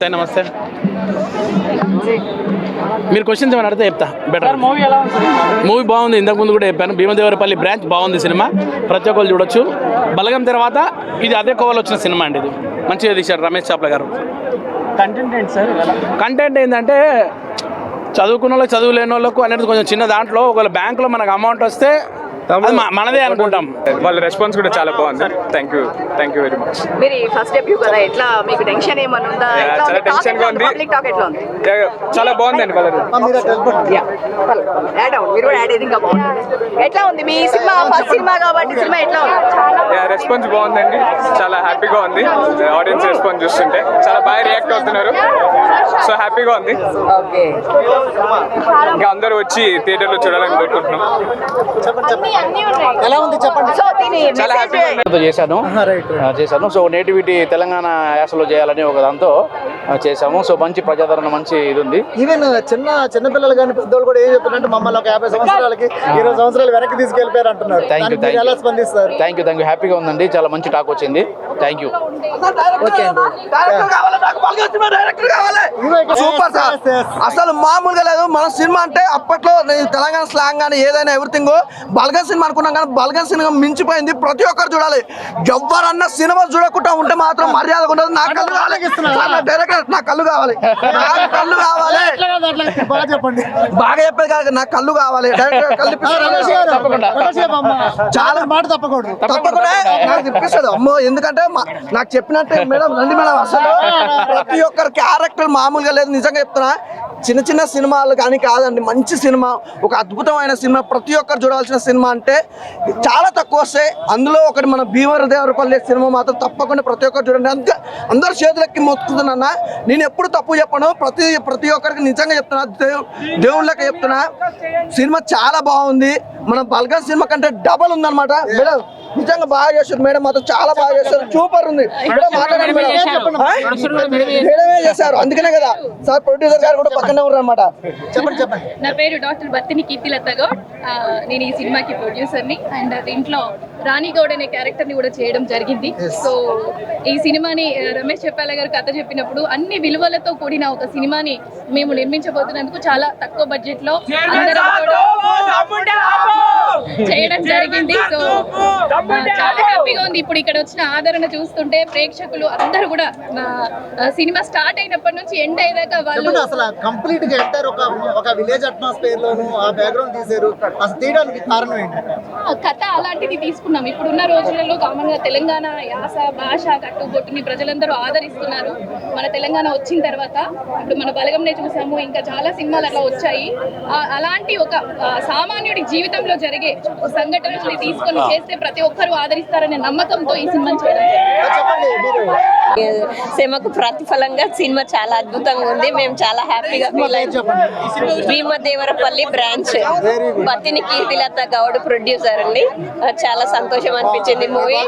నమస్తే. మీరు క్వశ్చన్స్ ఏమైనా అడిగితే చెప్తా బెటర్. మూవీ బాగుంది, ఇంతకుముందు కూడా చెప్పాను. భీమదేవరపల్లి బ్రాంచ్ బాగుంది సినిమా, ప్రతి ఒక్కరు చూడొచ్చు. బలగం తర్వాత ఇది అదే కోవలో వచ్చిన సినిమా అండి. ఇది మంచిగా తీశాడు రమేష్ చాప్ల గారు. కంటెంట్ ఏంటి సార్? కంటెంట్ ఏంటంటే చదువుకున్న వాళ్ళకి చదువు లేని వాళ్ళకు అనేది కొంచెం చిన్న దాంట్లో ఒకవేళ బ్యాంకులో మనకు అమౌంట్ వస్తే మనదే అనుకుంటాం. వాళ్ళ రెస్పాన్స్ కూడా చాలా బాగుంది. Thank you very much. మీరు ఫస్ట్ డెబ్యూ కదా, ఎట్లా మీకు టెన్షన్ ఏమన్నా ఉందా? చాలా టెన్షన్ గా ఉంది. పబ్లిక్ టాక్ ఎట్లా ఉంది? చాలా బాగుందండి. మీరు కూడా యాడ్ ఇంకా బాగుంది. ఎట్లా ఉంది మీ సినిమా? ఫస్ట్ సినిమా కాబట్టి సినిమా ఎట్లా ఉంది? రెస్పాన్స్ బాగుందండి, చాలా హ్యాపీగా ఉంది. ఆడియన్స్ రెస్పాన్స్ చూస్తుంటే చాలా బాగా రియాక్ట్ అవుతున్నారు. సో హ్యాపీగా ఉంది. ఇంకా అందరూ వచ్చి థియేటర్ లో చూడాలని కోరుకుంటున్నాం. ఎలా ఉంది చెప్పండి. చాలా హ్యాపీగా చేశాను. సో నేటివిటీ తెలంగాణ యాసలో చేయాలని ఒక దాంతో చేశాము. సో మంచి ప్రజాదరణ, మంచి ఇది ఉంది. ఈవెన్ చిన్న పిల్లలు కానీ పెద్దోళ్ళు కూడా ఏం చెప్తున్నారంటే మమ్మల్ని ఒక 50 సంవత్సరాలకి 20 సంవత్సరాలు వెనక్కి తీసుకెళ్ళిపోయారు అంటున్నారు. ఎలా స్పందిస్తారు? థ్యాంక్ యూ హ్యాపీగా ఉందండి. చాలా మంచి టాక్ వచ్చింది. Thank you. ఓకే అండి. సూపర్ సార్, అసలు మామూలుగా లేదు. మన సినిమా అంటే అప్పట్లో తెలంగాణ స్లాంగ్ కానీ ఏదైనా ఎవ్రీథింగ్ బల్గన్ సినిమా అనుకున్నాం, కానీ బల్గన్ సినిమా మించిపోయింది. ప్రతి ఒక్కరు చూడాలి. ఎవరన్నా సినిమా చూడకుండా ఉంటే మాత్రం మర్యాద ఉండదు. నా కళ్ళు కావాలి, డైరెక్టర్ నా కళ్ళు కావాలి, చెప్పండి. బాగా చెప్పేది కాదు, నా కళ్ళు కావాలి. డైరెక్టర్ కళ్ళు చాలా మాట తప్పకుండా నాకు తెప్పిస్తాడు. అమ్మో, ఎందుకంటే నాకు చెప్పినట్టే మేడం రండి మేడం. అసలు ప్రతి ఒక్కరి క్యారెక్టర్ మామూలుగా లేదు. నిజంగా చెప్తున్నా, చిన్న సినిమాలు కానీ కాదండి, మంచి సినిమా, ఒక అద్భుతమైన సినిమా. ప్రతి ఒక్కరు చూడాల్సిన సినిమా. అంటే చాలా తక్కువ వస్తాయి. అందులో ఒకటి మన భీమదేవరపల్లి సినిమా మాత్రం తప్పకుండా ప్రతి ఒక్కరు చూడండి. అందరు చేతులెక్కి మొత్తుకుతున్నా. నేను ఎప్పుడు తప్పు చెప్పను. ప్రతి ఒక్కరికి నిజంగా చెప్తున్నా, దేవుళ్ళకి చెప్తున్నా. సినిమా చాలా బాగుంది. మన బల్గన్ సినిమా కంటే డబల్ ఉందన్నమాట. మేడం నిజంగా బాగా చేశారు. మేడం మాత్రం చాలా బాగా చేశారు. సూపర్ ఉంది. మాట్లాడండి మేడమే చేశారు. అందుకనే కదా సార్ ప్రొడ్యూసర్ గారు కూడా పక్కనే ఉన్నారు అనమాట. చెప్పండి. నా పేరు డాక్టర్ బత్తిని కీర్తిలత గౌడ్. నేను ఈ సినిమాకి ప్రొడ్యూసర్ని. అండ్ దీంట్లో రాణి గౌడ్ అనే క్యారెక్టర్ని కూడా చేయడం జరిగింది. సో ఈ సినిమాని రమేష్ చెప్పాల గారు కథ చెప్పినప్పుడు అన్ని విలువలతో కూడిన ఒక సినిమాని మేము నిర్మించబోతున్నందుకు చాలా తక్కువ బడ్జెట్లో అందరం చేయడం జరిగింది. సో చాలా హ్యాపీగా ఉంది. ఇప్పుడు ఇక్కడ వచ్చిన ఆదరణ చూస్తుంటే ప్రేక్షకులు అందరూ కూడా సినిమా స్టార్ట్ అయినప్పటి నుంచి ఎండ్ అయ్యేదాకా వాళ్ళు అసలు కంప్లీట్ గా ఎంటర్ ఒక విలేజ్ అట్మాస్ఫియర్ లోను ఆ బ్యాక్గ్రౌండ్ తీశారు. అసలు తీయడానికి కారణం ఏంటి? కథ అలాంటిది తీసుకున్నాం. ఇప్పుడున్న రోజులలో కామన్ గా తెలంగాణ యాస, భాష, కట్టుబొట్టుని ప్రజలందరూ ఆదరిస్తున్నారు. మన తెలంగాణ వచ్చిన తర్వాత ఇప్పుడు మన బలగంనే చూసాము, ఇంకా చాలా సినిమాలు అట్లా వచ్చాయి. అలాంటి ఒక సామాన్యుడి జీవితంలో జరిగే సంఘటనల్ని తీసుకొని చేస్తే ప్రతి ఒక్కరూ ఆదరిస్తారనే నమ్మకంతో ఈ సినిమాని చేయడం. సినిమాకు ప్రతిఫలంగా సినిమా చాలా అద్భుతంగా ఉంది. మేము చాలా హ్యాపీగా ఫీల్ అయ్యాం. భీమదేవరపల్లి బ్రాంచ్, బత్తిని కీర్తిలత గౌడ్ ప్రొడ్యూసర్ అండి. చాలా సంతోషం అనిపించింది మూవీ.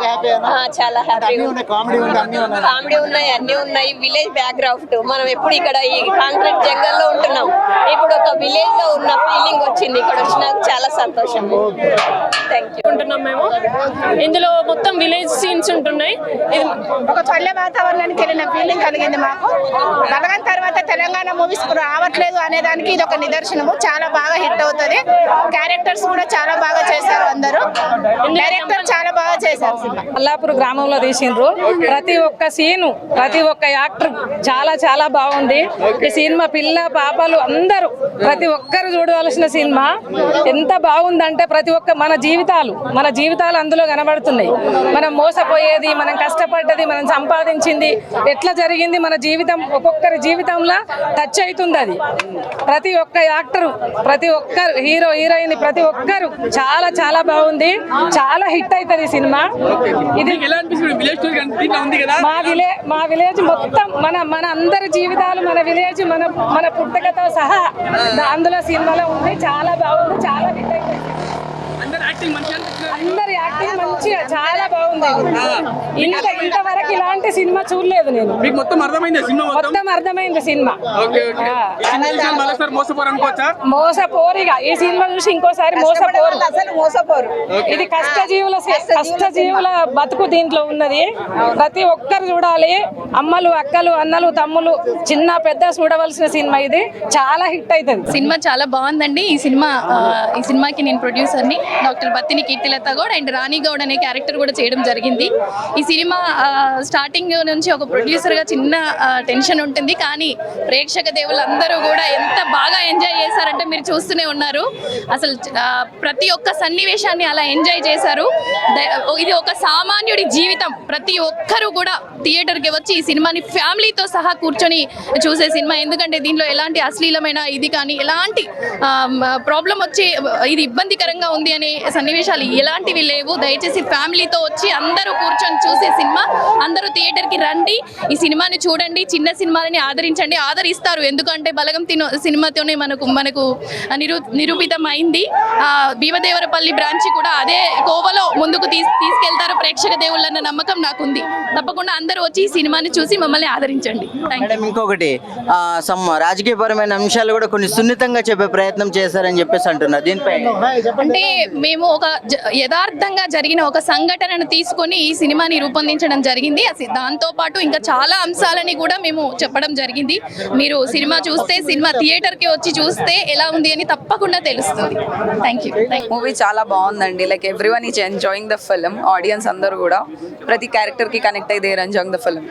చాలా హ్యాపీగా, కామెడీ ఉన్నాయి, అన్ని ఉన్నాయి. విలేజ్ బ్యాక్గ్రౌండ్, మనం ఎప్పుడు ఇక్కడ ఈ కాంక్రీట్ జంగల్లో ఉంటున్నాం, ఇప్పుడు ఒక విలేజ్ లో ఉన్న ఫీలింగ్ వచ్చింది. ఇక్కడ వచ్చినాక చాలా సంతోషం. Thank you. ఉంటున్నాం మేము. ఇందులో మొత్తం విలేజ్ సీన్స్ ఉంటున్నాయి. ఇది ఒక పల్లె వాతావరణానికి వెళ్ళిన ఫీలింగ్ కలిగింది మాకు. బలగన్ తర్వాత తెలంగాణ మూవీస్ రావట్లేదు అనేదానికి ఇది ఒక నిదర్శనము. చాలా బాగా హిట్ అవుతుంది. క్యారెక్టర్స్ కూడా చాలా బాగా చేశారు. అందరూ డైరెక్టర్ చాలా బాగా చేశారు. అల్లాపూర్ గ్రామంలో తీసిండ్రు. ప్రతి ఒక్క సీను, ప్రతి ఒక్క యాక్టర్ చాలా బాగుంది. ఈ సినిమా పిల్ల పాపలు అందరూ ప్రతి ఒక్కరు చూడవలసిన సినిమా. ఎంత బాగుందంటే ప్రతి ఒక్క మన జీవితాలు అందులో కనబడుతున్నాయి. మనం మోసపోయేది, మనం కష్టపడ్డది, మనం సంపాదించింది ఎట్లా జరిగింది, మన జీవితం ఒక్కొక్కరి జీవితంలో టచ్ అవుతుంది. అది ప్రతి ఒక్క యాక్టరు, ప్రతి ఒక్కరు హీరో హీరోయిన్, ప్రతి ఒక్కరు చాలా బాగుంది. చాలా హిట్ అవుతుంది సినిమా. ఇది మా విలేజ్ మొత్తం మన అందరి జీవితాలు, మన విలేజ్, మన పుట్టకతో సహా అందులో సినిమాలో ఉంది. చాలా బాగుంది, చాలా హిట్ అవుతుంది. అందరి యాక్టింగ్ మంచిగా చాలా బాగుంది. ఇంతవరకు ఇలాంటి సినిమా చూడలేదు నేను. మీకు మొత్తం అర్థమైంది సినిమా మొత్తం అర్థమైంది సినిమా. ఓకే ఓకే ఈ సినిమా విషయాలు మరోసారి మోసపోరు అనుకోవచ్చా? మోసపోరిగా ఈ సినిమా చూసి ఇంకోసారి మోసపోరు. ఇది కష్టజీవుల బతుకు దీంట్లో ఉన్నది. ప్రతి ఒక్కరు చూడాలి. అమ్మలు, అక్కలు, అన్నలు, తమ్ములు, చిన్న పెద్ద చూడవలసిన సినిమా. ఇది చాలా హిట్ అవుతుంది. సినిమా చాలా బాగుందండి. ఈ సినిమాకి నేను ప్రొడ్యూసర్ని, డాక్టర్ బత్తిని కీర్తిలత గౌడ్ అండ్ రాణి గౌడ్ అనే క్యారెక్టర్ కూడా చేయడం జరిగింది. ఈ సినిమా స్టార్టింగ్ నుంచి ఒక ప్రొడ్యూసర్గా చిన్న టెన్షన్ ఉంటుంది, కానీ ప్రేక్షక దేవులందరూ కూడా ఎంత బాగా ఎంజాయ్ చేశారంటే మీరు చూస్తూనే ఉన్నారు. అసలు ప్రతి ఒక్క సన్నివేశాన్ని అలా ఎంజాయ్ చేశారు. ఇది ఒక సామాన్యుడి జీవితం. ప్రతి ఒక్కరూ కూడా థియేటర్కి వచ్చి ఈ సినిమాని ఫ్యామిలీతో సహా కూర్చొని చూసే సినిమా. ఎందుకంటే దీనిలో ఎలాంటి అశ్లీలమైన ఇది కానీ ఎలాంటి ప్రాబ్లం వచ్చి ఇది ఇబ్బందికరంగా ఉంది అనే సన్నివేశాలు ఎలాంటివి లేవు. దయచేసి ఫ్యామిలీతో వచ్చి అందరూ కూర్చొని చూసే సినిమా. అందరూ థియేటర్కి రండి, ఈ సినిమాని చూడండి. చిన్న సినిమాలని ఆదరిస్తారు. ఎందుకంటే బలగం సినిమాతోనే మనకు నిరూపితం అయింది. భీమదేవరపల్లి బ్రాంచ్ కూడా అదే కోవలో ముందుకు తీసుకెళ్తారు ప్రేక్షక దేవుళ్ళన్న నమ్మకం నాకుంది. తప్పకుండా అందరూ వచ్చి ఈ సినిమాని చూసి మమ్మల్ని ఆదరించండి. మేడం, ఇంకొకటి రాజకీయపరమైన అంశాలు కూడా కొన్ని సున్నితంగా చెప్పే ప్రయత్నం చేశారని చెప్పేసి అంటున్నారు. దీనిపై అంటే మేము ఒక యథార్థంగా జరిగిన ఒక సంఘటనను తీసుకొని ఈ సినిమాని రూపొందించడం జరిగింది. దాంతో పాటు ఇంకా చాలా అంశాలని కూడా మేము చెప్పడం జరిగింది. మీరు సినిమా చూస్తే, సినిమా థియేటర్కి వచ్చి చూస్తే ఎలా ఉంది అని తప్పకుండా తెలుస్తుంది. Thank you. మూవీ చాలా బాగుందండి. Like everyone is enjoying the film. Audience అందరూ కూడా ప్రతి క్యారెక్టర్ కి కనెక్ట్ అయ్యి they're enjoying the film.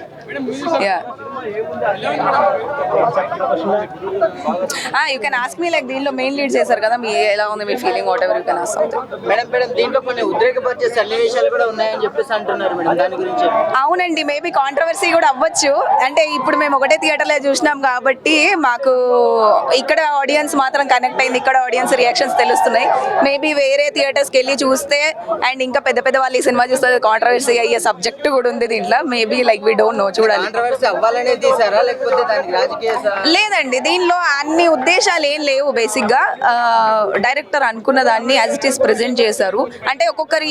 You can ask me like దీనిలో మెయిన్ లీడ్ చేశారు కదా, మీ ఎలా ఉంది మీ feeling, whatever you can ask something. Madam దీంట్లో కొన్ని ఉద్రేకపరిచే సన్నివేశాలు కూడా ఉన్నాయని చెప్పేసి అంటున్నారు మేడం, దాని గురించి? అవునండి, మేబీ కాంట్రవర్సీ కూడా అవ్వచ్చు. అంటే ఇప్పుడు మేము ఒకటే థియేటర్లో చూసినాం కాబట్టి మాకు ఇక్కడ ఆడియన్స్ మాత్రం కనెక్ట్ అయింది, ఇక్కడ ఆడియన్స్ రియాక్షన్స్ తెలుస్తున్నాయి. మేబీ వేరే థియేటర్స్కి వెళ్ళి చూస్తే అండ్ ఇంకా పెద్ద పెద్ద వాళ్ళు ఈ సినిమా చూస్తే కాంట్రవర్సీ అయ్యే సబ్జెక్ట్ కూడా ఉంది దీంట్లో. Maybe like we don't know, చూడాలి. లేదండి, దీనిలో అన్ని ఉద్దేశాలు ఏం లేవు. బేసిక్ గా డైరెక్టర్ అనుకున్న దాన్ని యాజ్ ఇట్ ఈస్ ప్రెజెంట్ చేశారు. అంటే ఒక్కొక్కరి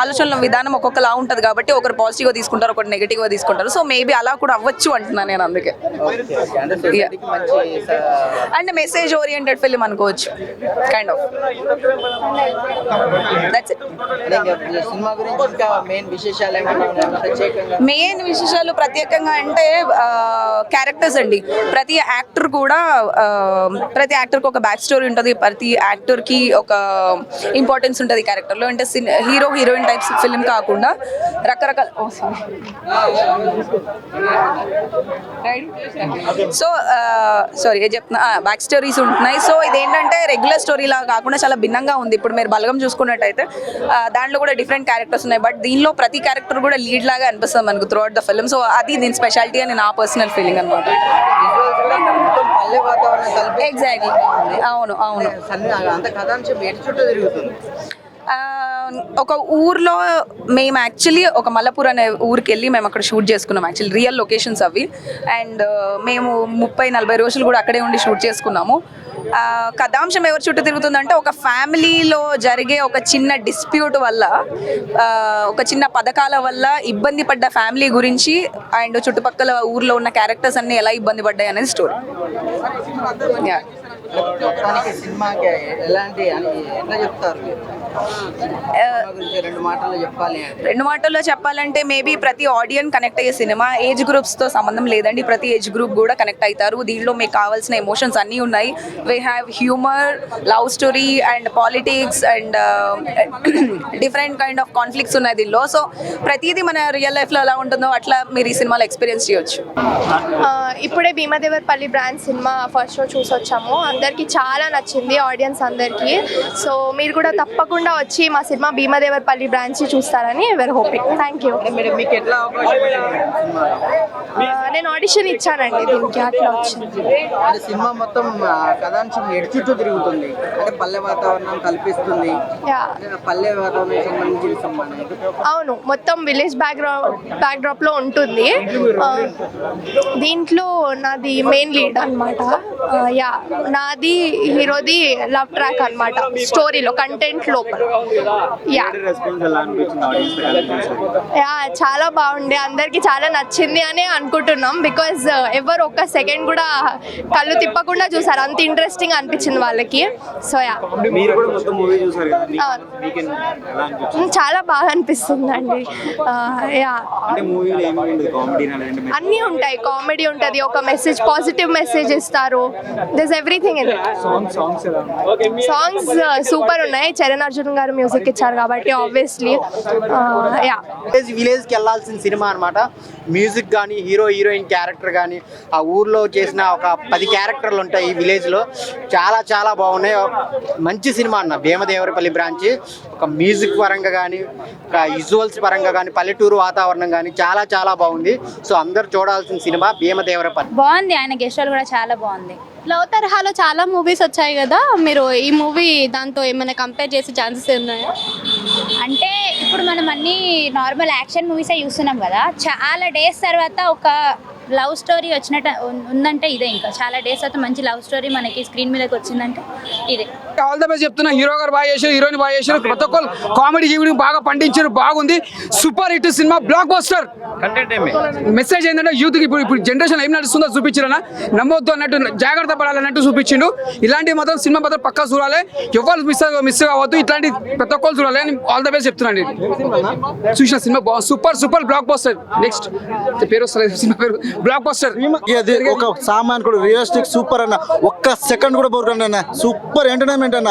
ఆలోచనల విధానం ఒక్కొక్కలా ఉంటది కాబట్టి ఒకరు పాజిటివ్ గా తీసుకుంటారు, ఒకరు నెగిటివ్ గా తీసుకుంటారు. సో మేబీ అలా కూడా అవ్వచ్చు అంటున్నాను నేను, అందుకే. అంటే మెసేజ్ ఓరియంటెడ్ ఫిల్మ్ అనుకోవచ్చు, kind of. That's it. Main విశేషాలు ప్రత్యేకంగా అంటే క్యారెక్టర్స్ అండి. ప్రతి యాక్టర్కి ఒక బ్యాక్ స్టోరీ ఉంటుంది, ప్రతి యాక్టర్కి ఒక ఇంపార్టెన్స్ ఉంటుంది క్యారెక్టర్లో. అంటే హీరో హీరోయిన్ టైప్స్ ఫిల్మ్ కాకుండా రకరకాల చెప్తున్నా బ్యాక్ స్టోరీస్ ఉంటున్నాయి. సో ఇదేంటంటే రెగ్యులర్ స్టోరీ లాగా కాకుండా చాలా భిన్నంగా ఉంది. ఇప్పుడు మీరు బలగం చూసుకున్నట్టయితే దాంట్లో కూడా డిఫరెంట్ క్యారెక్టర్స్ ఉన్నాయి, బట్ దీనిలో ప్రతి క్యారెక్టర్ కూడా లీడ్ లాగా అనిపిస్తుంది మనకు through out the film. So అది దీని స్పెషాలిటీ అని నా పర్సనల్ ఫీలింగ్ అనమాట. ఎగ్జాక్ట్లీ, అవును. ఒక ఊర్లో మేము యాక్చువల్లీ ఒక మల్లపూర్ అనే ఊరికి వెళ్ళి మేము అక్కడ షూట్ చేసుకున్నాం. యాక్చువల్లీ రియల్ లొకేషన్స్ అవి. అండ్ మేము 30-40 రోజులు కూడా అక్కడే ఉండి షూట్ చేసుకున్నాము. కథాంశం ఎవరి చుట్టూ తిరుగుతుందంటే ఒక ఫ్యామిలీలో జరిగే ఒక చిన్న డిస్ప్యూట్ వల్ల, ఒక చిన్న పథకాల వల్ల ఇబ్బంది పడ్డ ఫ్యామిలీ గురించి అండ్ చుట్టుపక్కల ఊర్లో ఉన్న క్యారెక్టర్స్ అన్ని ఎలా ఇబ్బంది పడ్డాయి అనేది స్టోరీ. రెండు మాటల్లో చెప్పాలంటే మేబీ ప్రతి ఆడియన్స్ కనెక్ట్ అయ్యే సినిమా. ఏజ్ గ్రూప్స్తో సంబంధం లేదండి, ప్రతి ఏజ్ గ్రూప్ కూడా కనెక్ట్ అవుతారు. దీనిలో మీకు కావాల్సిన ఎమోషన్స్ అన్నీ ఉన్నాయి. We have humour, love story and politics and different kind of conflicts ఉన్నాయి దీనిలో. సో ప్రతిదీ మన రియల్ లైఫ్లో ఎలా ఉంటుందో అట్లా మీరు ఈ సినిమాలో ఎక్స్పీరియన్స్ చేయొచ్చు. ఇప్పుడే Bheemadevarapalli branch cinema first show చూసి వచ్చాము. అందరికీ చాలా నచ్చింది, ఆడియన్స్ అందరికీ. సో మీరు కూడా తప్పకుండా వచ్చి మా సినిమా భీమదేవరపల్లి బ్రాంచ్ చూస్తారని వెరీ హోపింగ్. Thank you. నేను ఆడిషన్ ఇచ్చానండి దీనికి, అట్లా వచ్చింది. సినిమా మొత్తం కథాంశం ఎటు చుట్టూ తిరుగుతుంది, అంటే పల్లె వాతావరణం కల్పిస్తుంది. పల్లె వాతావరణం సంబంధించిన సినిమా. అవును, మొత్తం విలేజ్ బ్యాక్డ్రాప్ లో ఉంటుంది. దీంట్లో నాది మెయిన్ లీడ్ అనమాట. నా నాది హీరోది లవ్ ట్రాక్ అన్నమాట, స్టోరీలో కంటెంట్ లోపల. యా చాలా బాగుండే, అందరికి చాలా నచ్చింది అని అనుకుంటున్నాం. బికాజ్ ఎవరు ఒక్క సెకండ్ కూడా కళ్ళు తిప్పకుండా చూసారు, అంత ఇంట్రెస్టింగ్ అనిపించింది వాళ్ళకి. సో యా చాలా బాగా అనిపిస్తుంది అండి. యా అన్నీ ఉంటాయి, కామెడీ ఉంటుంది, ఒక మెసేజ్, పాజిటివ్ మెసేజ్ ఇస్తారు. This everything in songs super ఉన్నాయి. చరణ్ అర్జున్ గారు మ్యూజిక్ ఇచ్చారు కాబట్టి ఆబ్వియస్లీ యా. విలేజ్కి వెళ్ళాల్సిన సినిమా అనమాట. మ్యూజిక్ కానీ, హీరో హీరోయిన్ క్యారెక్టర్ కానీ, ఆ ఊర్లో చేసిన ఒక 10 క్యారెక్టర్లు ఉంటాయి ఈ విలేజ్లో. చాలా చాలా బాగున్నాయి. మంచి సినిమా అన్న భీమదేవరపల్లి బ్రాంచ్. ఒక మ్యూజిక్ పరంగా కానీ, ఒక విజువల్స్ పరంగా కానీ, పల్లెటూరు వాతావరణం కానీ చాలా చాలా బాగుంది. సో అందరు చూడాల్సిన సినిమా భీమదేవరపల్లి. బాగుంది, ఆయన గెస్ట్ రోల్ కూడా చాలా బాగుంది. లవ్ తరహాలో చాలా మూవీస్ వచ్చాయి కదా, మీరు ఈ మూవీ దాంతో ఏమైనా కంపేర్ చేసే ఛాన్సెస్ ఉన్నాయా? అంటే ఇప్పుడు మనం అన్ని నార్మల్ యాక్షన్ మూవీసే చూస్తున్నాం కదా, చాలా డేస్ తర్వాత ఒక లవ్ స్టోరీ వచ్చినట్టు ఉందంటే ఇదే. ఇంకా చాలా డేస్ తర్వాత మంచి లవ్ స్టోరీ మనకి స్క్రీన్ మీదకి వచ్చిందంటే ఇదే. ఆల్ ద బెస్ట్ చెప్తున్నా. హీరో గారు బాగా చేశారు, హీరోయిన్ బాగా చేశారు, ప్రతి ఒక్కరు కామెడీ ఈవినింగ్ బాగా పండించారు, బాగుంది. Super hit cinema, block buster. Message ఏంటంటే యూత్కి ఇప్పుడు జనరేషన్ ఏం నడుస్తుందో చూపించారన్నా, నమ్మొద్దు అన్నట్టు, జాగ్రత్త పడాలన్నట్టు చూపించిండు. ఇలాంటి మాత్రం సినిమా మాత్రం పక్కా చూడాలి, ఎవరు మిస్ కావద్దు, ఇట్లాంటి ప్రతి ఒక్కరు చూడాలి అని ఆల్ ద బెస్ట్ చెప్తున్నాను. చూసిన సినిమా బాగుంది, సూపర్ బ్లాక్ బస్టర్. నెక్స్ట్ పేరు వస్తుంది సినిమా పేరు, బ్లాక్ బస్టర్. ఒక సామాన్యుడు రియలిస్టిక్ సూపర్ అన్న, ఒక్క సెకండ్ కూడా బోర్గండి అన్న, సూపర్ ఎంటర్టైన్మెంట్ అన్న.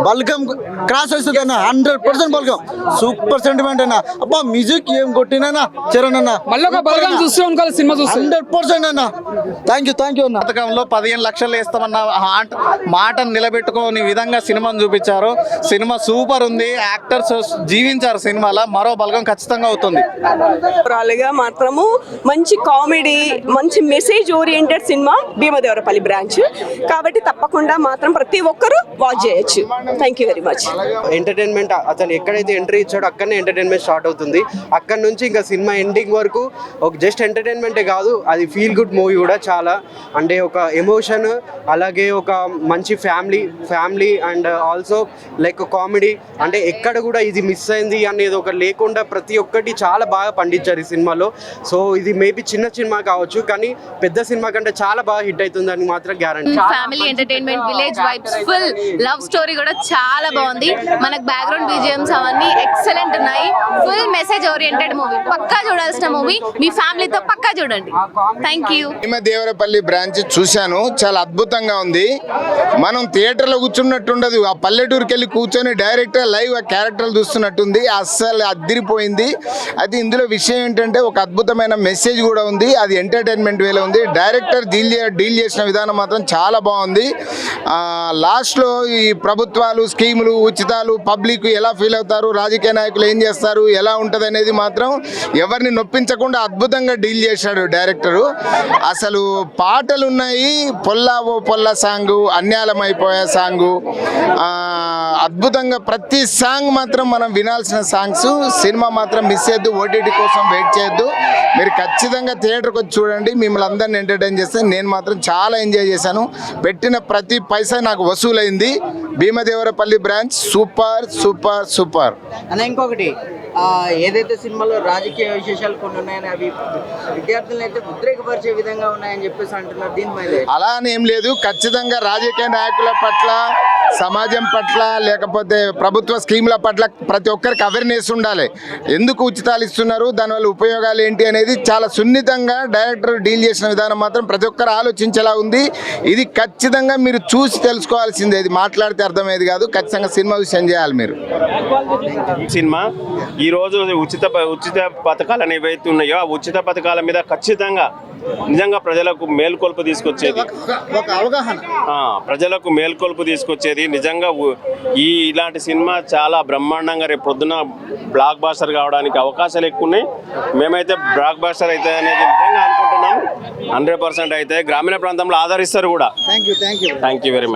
బల్గం క్రాస్ వస్తుంది అన్న, 100% బల్గం, సూపర్ సెంటిమెంట్ అన్న. అబ్బా మ్యూజిక్ ఏం కొట్టినా చరణ్ అన్న, మళ్ళీ ఒక బల్గం చూస్తూ ఉండాలి సినిమా చూస్తే. 100% అన్న. థ్యాంక్ యూ అన్న. పథకంలో 15 లక్షలు వేస్తామన్న మాటను నిలబెట్టుకోని విధంగా సినిమాను చూపించారు. సినిమా సూపర్ ఉంది, యాక్టర్స్ జీవించారు సినిమాలో. మరో బల్గం ఖచ్చితంగా అవుతుంది. మాత్రము మంచి కామెడీ, మంచి message oriented cinema Bheemadevarapalli branch కాబట్టి తప్పకుండా మాత్రం ప్రతి ఒక్కరూ వాచ్ చేయొచ్చు. Thank you very much. Entertainment అతను ఎక్కడైతే ఎంట్రీ ఇచ్చాడో అక్కడనే ఎంటర్టైన్మెంట్ స్టార్ట్ అవుతుంది. అక్కడ నుంచి ఇంకా సినిమా ఎండింగ్ వరకు ఒక జస్ట్ ఎంటర్టైన్మెంటే కాదు, అది ఫీల్ గుడ్ మూవీ కూడా. చాలా అంటే ఒక ఎమోషన్, అలాగే ఒక మంచి family and also like comedy. అంటే ఎక్కడ కూడా ఇది మిస్ అయింది అనేది ఒక లేకుండా ప్రతి ఒక్కటి చాలా బాగా పండించారు ఈ సినిమాలో. సో ఇది మేబీ చిన్న సినిమా కావచ్చు, కానీ పెద్ద సినిమా కంటే చాలా బాగా హిట్ అవుతుందని మాత్రం guarantee. Family entertainment, village vibes, full love story కూడా చాలా బాగుంది. మనకు బ్యాక్గ్రౌండ్ బీజిఎమ్స్ అవన్నీ ఎక్సలెంట్ ఉన్నాయి. ఫుల్ మెసేజ్ ఓరియంటెడ్ మూవీ, పక్కా చూడాల్సిన మూవీ. మీ ఫ్యామిలీతో పక్కా చూడండి. Thank you. భీమదేవరపల్లి బ్రాంచ్ చూశాను, చాలా అద్భుతంగా ఉంది. మనం థియేటర్లో కూర్చున్నట్టుండదు, ఆ పల్లెటూరుకి వెళ్ళి కూర్చొని డైరెక్ట్గా లైవ్ ఆ క్యారెక్టర్లు చూస్తున్నట్టుంది. అస్సలు అదిరిపోయింది. అది ఇందులో విషయం ఏంటంటే ఒక అద్భుతమైన మెసేజ్ కూడా ఉంది, అది ఎంటర్టైన్మెంట్ వేలో ఉంది. డైరెక్టర్ డీల్ చేసిన విధానం మాత్రం చాలా బాగుంది. లాస్ట్లో ఈ ప్రభుత్వాలు, స్కీములు, ఉచితాలు, పబ్లిక్ ఎలా ఫీల్ అవుతారు, రాజకీయ నాయకులు ఏం చేస్తారు, ఎలా ఉంటుంది అనేది మాత్రం ఎవరిని నొప్పించకుండా అద్భుతంగా డీల్ చేశాడు డైరెక్టరు. అసలు పాటలు ఉన్నాయి, పొల్లా ఓ పొల్ల సాంగు, అన్యాలమైపోయే సాంగు, అద్భుతంగా ప్రతి సాంగ్ మాత్రం మనం వినాల్సిన సాంగ్స్. సినిమా మాత్రం మిస్ చేయొద్దు, ఓటీటీ కోసం వెయిట్ చేయొద్దు. మీరు ఖచ్చితంగా థియేటర్కి వచ్చి చూడండి, మిమ్మల్ని అందరిని ఎంటర్టైన్ చేస్తే. నేను మాత్రం చాలా ఎంజాయ్ చేశాను, పెట్టిన ప్రతి పైసా నాకు వసూలైంది. Bheemadevarapalli branch super. అన్న ఇంకొకటి, ఏదైతే సినిమాలో రాజకీయ విశేషాలు కొన్ని ఉన్నాయని అవి విద్యార్థులను అయితే ఉద్రేకపరిచే విధంగా ఉన్నాయని చెప్పేసి అంటున్నారు, దీనిపై అలా అని ఏం లేదు. ఖచ్చితంగా రాజకీయ నాయకుల పట్ల, సమాజం పట్ల, లేకపోతే ప్రభుత్వ స్కీముల పట్ల ప్రతి ఒక్కరికి అవేర్నెస్ ఉండాలి. ఎందుకు ఉచితాలు ఇస్తున్నారు, దానివల్ల ఉపయోగాలు ఏంటి అనేది చాలా సున్నితంగా డైరెక్టర్ డీల్ చేసిన విధానం మాత్రం ప్రతి ఒక్కరు ఆలోచించేలా ఉంది. ఇది ఖచ్చితంగా మీరు చూసి తెలుసుకోవాల్సిందే, ఇది మాట్లాడితే అర్థమయ్యేది కాదు. ఖచ్చితంగా సినిమా విషయం చేయాలి మీరు. సినిమా ఈరోజు ఉచిత పథకాలు అనేవి అయితే ఉన్నాయో ఆ ఉచిత పథకాల మీద ఖచ్చితంగా నిజంగా ప్రజలకు మేల్కొల్పు తీసుకొచ్చేది, ప్రజలకు మేల్కొల్పు తీసుకొచ్చేది నిజంగా ఇలాంటి సినిమా చాలా బ్రహ్మాండంగా రేపు పొద్దున బ్లాక్ బాస్టర్ కావడానికి అవకాశాలు ఎక్కువ ఉన్నాయి. మేమైతే బ్లాక్ బాస్టర్ అయితే అనేది నిజంగా అనుకుంటున్నాం. 100% అయితే గ్రామీణ ప్రాంతంలో ఆదరిస్తారు కూడా. Thank you very much.